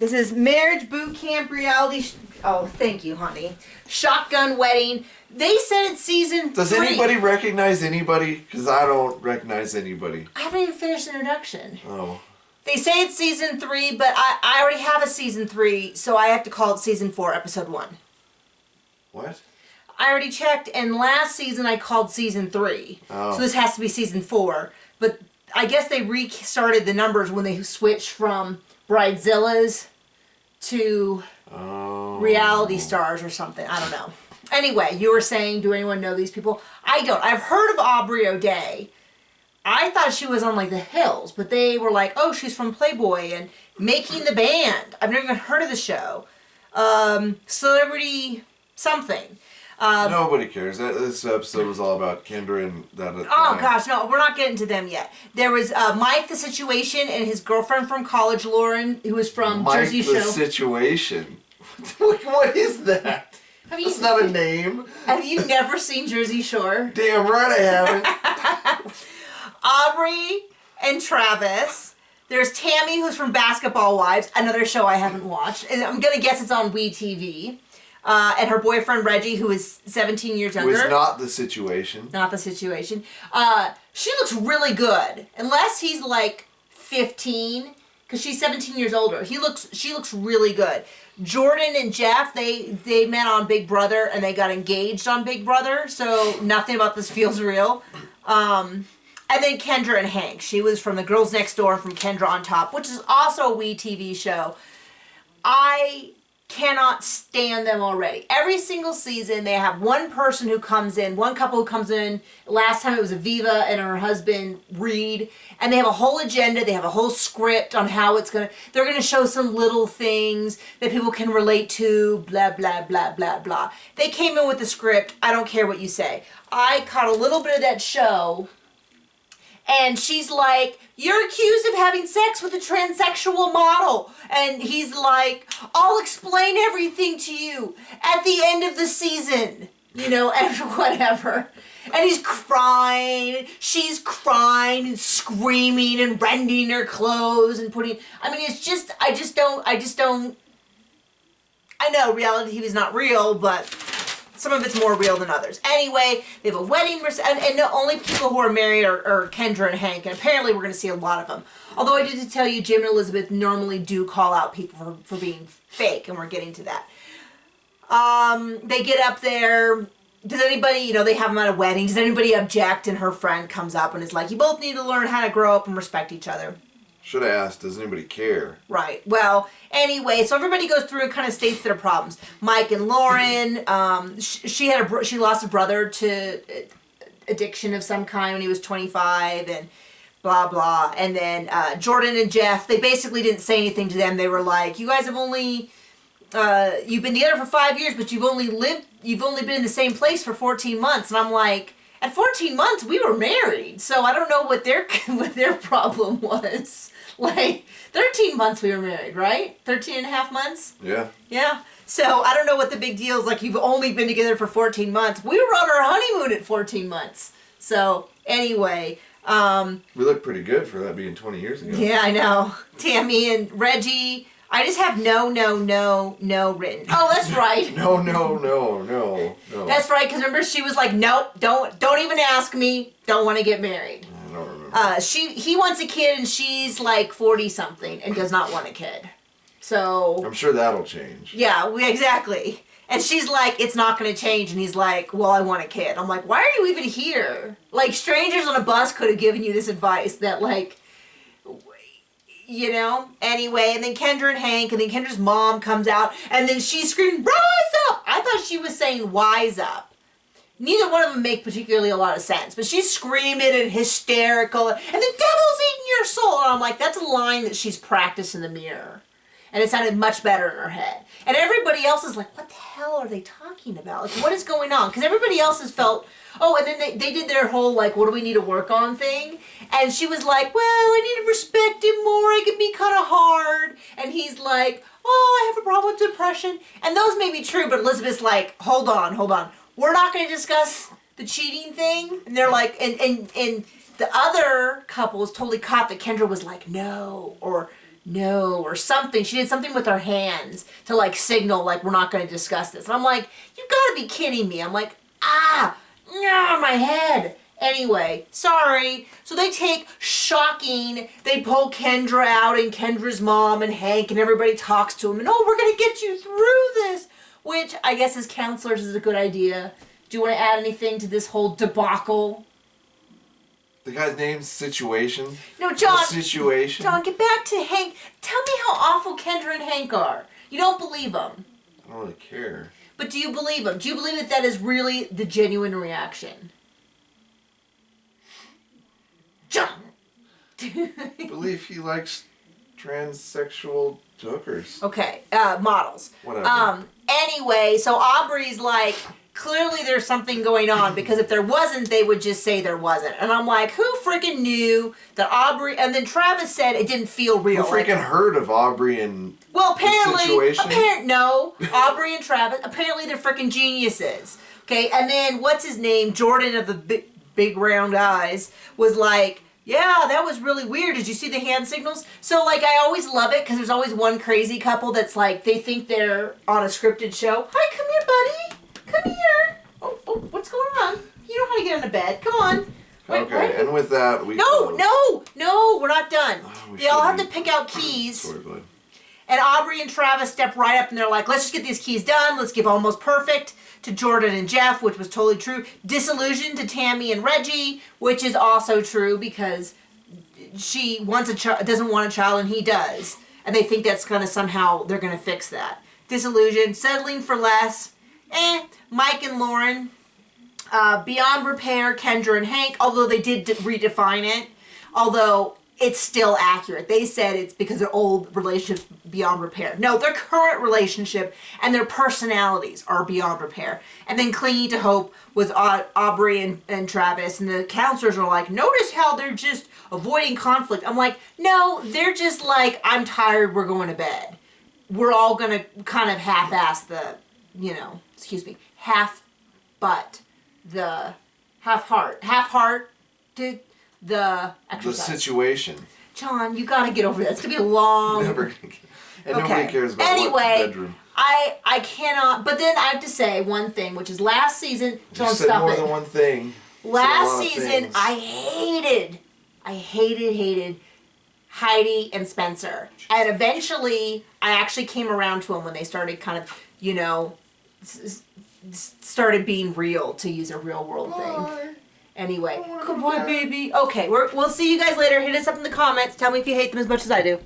This is Marriage Boot Camp Reality. Oh, thank you, honey. Shotgun Wedding. They said it's season 3. Does anybody recognize anybody? Because I don't recognize anybody. I haven't even finished the introduction. Oh. They say it's season 3, but I already have a season 3, so I have to call it season 4, episode 1. What? I already checked, and last season I called season 3. Oh. So this has to be season 4. But I guess they restarted the numbers when they switched from Bridezillas to reality stars or something. I don't know. Anyway, you were saying, do anyone know these people? I don't. I've heard of Aubrey O'Day. I thought she was on like The Hills, but they were like, oh, she's from Playboy and Making the Band. I've never even heard of the show. Celebrity something. Nobody cares. This episode was all about Kendra and that. Oh gosh, no, we're not getting to them yet. There was Mike the Situation and his girlfriend from college, Lauren, who was from Jersey Show. Mike the Situation. What is that? That's not a name. Have you never seen Jersey Shore? Damn right I haven't. Aubrey and Travis. There's Tammy, who's from Basketball Wives, another show I haven't watched. And I'm going to guess it's on WeTV. And her boyfriend, Reggie, who is 17 years younger. Who is not the Situation. Not the Situation. She looks really good. Unless he's like 15, because she's 17 years older. She looks really good. Jordan and Jeff, they met on Big Brother and they got engaged on Big Brother, so nothing about this feels real. And then Kendra and Hank. She was from The Girls Next Door from Kendra on Top, which is also a WeTV show. I cannot stand them already. Every single season they have one person who comes in, one couple who comes in. Last time it was Aviva and her husband Reed, and they have a whole agenda, they have a whole script on how they're gonna show some little things that people can relate to, blah blah blah blah blah. They came in with the script. I don't care what you say. I caught a little bit of that show, and she's like, you're accused of having sex with a transsexual model. And he's like, I'll explain everything to you at the end of the season. You know, and whatever. And he's crying. She's crying and screaming and rending her clothes and I mean, it's just, I just don't. I know reality TV is not real, but some of it's more real than others. Anyway, they have a wedding, and the only people who are married are Kendra and Hank, and apparently we're going to see a lot of them. Although I did tell you, Jim and Elizabeth normally do call out people for being fake, and we're getting to that. They get up there. Does anybody, they have them at a wedding. Does anybody object? And her friend comes up and is like, you both need to learn how to grow up and respect each other. Should have asked, does anybody care? Right. Well, anyway, so everybody goes through and kind of states their problems. Mike and Lauren, she lost a brother to addiction of some kind when he was 25 and blah, blah. And then Jordan and Jeff, they basically didn't say anything to them. They were like, you guys have only, you've been together for 5 years, but you've only been in the same place for 14 months. And I'm like, at 14 months, we were married. So I don't know what their problem was. Like, 13 months we were married, right? 13 and a half months? Yeah. Yeah. So I don't know what the big deal is. Like, you've only been together for 14 months. We were on our honeymoon at 14 months. So anyway. We look pretty good for that being 20 years ago. Yeah, I know. Tammy and Reggie. I just have no written. Oh, that's right. No. That's right, because remember she was like, nope, don't even ask me. Don't want to get married. I don't remember. He wants a kid and she's like 40 something and does not want a kid. So I'm sure that'll change. Yeah, exactly. And she's like, it's not going to change. And he's like, well, I want a kid. I'm like, why are you even here? Like, strangers on a bus could have given you this advice that, like, anyway. And then Kendra and Hank, and then Kendra's mom comes out, and then she screamed, rise up! I thought she was saying wise up. Neither one of them make particularly a lot of sense, but she's screaming and hysterical, and the devil's eating your soul. And I'm like, that's a line that she's practiced in the mirror. And it sounded much better in her head. And everybody else is like, what the hell are they talking about? Like, what is going on? Because everybody else has felt, and then they did their whole, like, what do we need to work on thing? And she was like, well, I need to respect him more. It can be kind of hard. And he's like, I have a problem with depression. And those may be true, but Elizabeth's like, hold on. We're not going to discuss the cheating thing. And they're like, and the other couple was totally caught that Kendra was like, no, or no, or something. She did something with her hands to like signal like we're not going to discuss this. And I'm like, you gotta be kidding me. I'm like, no, my head. Anyway, sorry. So they they pull Kendra out and Kendra's mom and Hank and everybody talks to him and we're going to get you through this. Which I guess as counselors is a good idea. Do you want to add anything to this whole debacle? The guy's name's Situation. No, John. Situation. John, get back to Hank. Tell me how awful Kendra and Hank are. You don't believe them. I don't really care. But do you believe them? Do you believe that is really the genuine reaction? John. I believe he likes transsexual hookers. Okay, models. Whatever. Anyway, so Aubrey's like, clearly there's something going on because if there wasn't, they would just say there wasn't. And I'm like, who freaking knew that Aubrey? And then Travis said it didn't feel real. Who freaking heard of Aubrey and no, Aubrey and Travis. Apparently they're freaking geniuses. Okay, and then what's his name? Jordan of the big round eyes was like, yeah, that was really weird. Did you see the hand signals? So, like, I always love it because there's always one crazy couple that's like, they think they're on a scripted show. Hi, come here, buddy. Come here. Oh, what's going on? You know how to get into bed. Come on. Wait, okay, and with that, we... No, we're not done. They all have to pick out keys. Sorry, bud. And Aubrey and Travis step right up and they're like, let's just get these keys done. Let's give Almost Perfect to Jordan and Jeff, which was totally true. Disillusioned to Tammy and Reggie, which is also true because she wants doesn't want a child and he does. And they think that's going to somehow, they're going to fix that. Disillusioned, settling for less. Mike and Lauren. Beyond repair, Kendra and Hank, although they did redefine it. Although it's still accurate. They said it's because their old relationships beyond repair. No, their current relationship and their personalities are beyond repair. And then clinging to hope was Aubrey and Travis. And the counselors are like, notice how they're just avoiding conflict. I'm like, no, they're just like, I'm tired, we're going to bed. We're all going to kind of half-ass the, half-hearted the exercise. The situation. John, you gotta get over that. It's gonna be a long... Never gonna get... And nobody cares about what bedroom. I cannot... But then I have to say one thing, which is last season... John, you said stop more it. than one thing. Last season, I hated Heidi and Spencer. And eventually, I actually came around to them when they started kind of, started being real, to use a real world thing. Anyway, goodbye, baby. Okay, we'll see you guys later. Hit us up in the comments. Tell me if you hate them as much as I do.